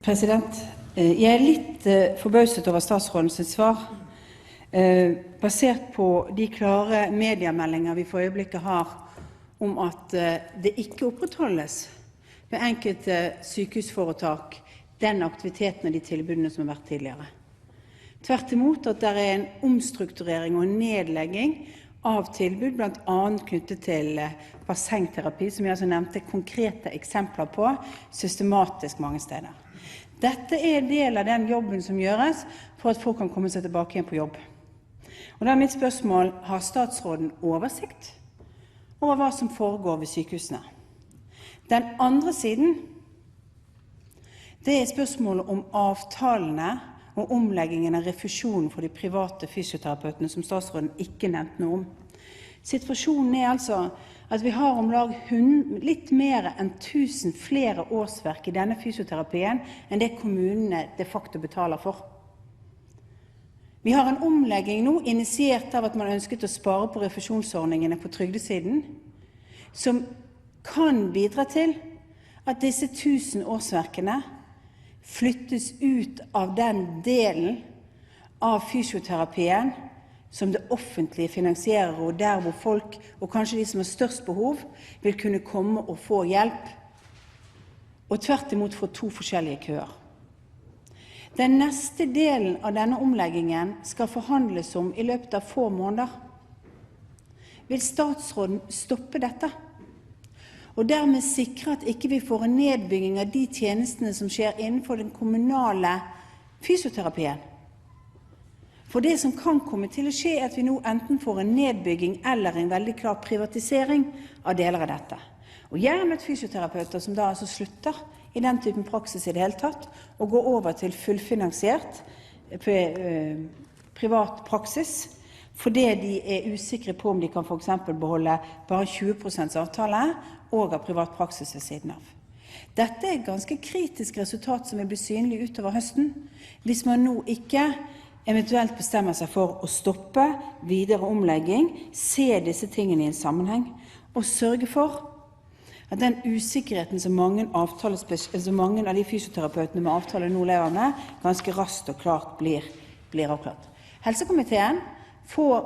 Jeg litt forbauset over statsrådens svar, basert på de klare mediemeldinger vi for øyeblikket har om at det ikke opprettholdes ved enkelte sykehusforetak den aktiviteten og de tilbudene som har vært tidligere. Tvert imot at det en omstrukturering og en nedlegging av tilbud, blant annet knyttet til bassengterapi, som jeg altså nevnte konkrete eksempler på systematisk mange steder. Dette en del av den jobben som gjøres for at folk kan komme seg tilbake igjen på jobb. Og da mitt spørsmål, har statsråden oversikt over hva som foregår ved sykehusene? Den andre siden, det spørsmålet om avtalene og omleggingen av refusjonen for de private fysioterapeutene, som statsråden ikke nevnte noe om. Situasjonen altså at vi har om lag litt mer enn 1000 flere årsverk i denne fysioterapien enn det kommunene de facto betaler for. Vi har en omlegging nå, initiert av at man ønsket å spare på refusjonsordningene på trygdesiden, som kan bidra til at disse 1000 årsverkene flyttes ut av den delen av fysioterapien som det offentlige finansierer, og der hvor folk, og kanskje de som har størst behov, vil kunne komme og få hjelp, og tvert imot få to forskjellige køer. Den neste delen av denne omleggingen skal forhandles om i løpet av få måneder. Vil statsråden stoppe dette? Og dermed sikre at ikke vi får en nedbygging av de tjenestene som skjer innenfor den kommunale fysioterapien? For det som kan komme til å skje at vi nå enten får en nedbygging eller en veldig klar privatisering av deler av dette. Og jeg har møtt fysioterapeuter som da altså slutter i den typen praksis i det hele tatt, og går over til fullfinansiert privat praksis, fordi de usikre på om de kan for eksempel beholde bare 20% avtale og av privat praksis ved siden av. Dette et ganske kritisk resultat som vil bli synlig utover høsten, hvis man nå ikke eventuelt bestemmer seg for å stoppe videre omlegging, se disse tingene i en sammenheng, og sørge for at den usikkerheten som mange av de fysioterapeutene med avtale nå lever med, ganske raskt og klart blir avklart. Helsekomiteen får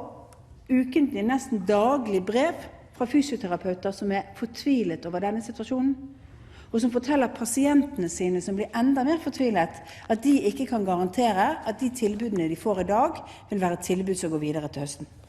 ukentlig, nesten daglig brev fra fysioterapeuter som fortvilet over denne situasjonen, og som forteller pasientene sine som blir enda mer fortvilet, at de ikke kan garantere at de tilbudene de får i dag vil være tilbud som går videre til høsten.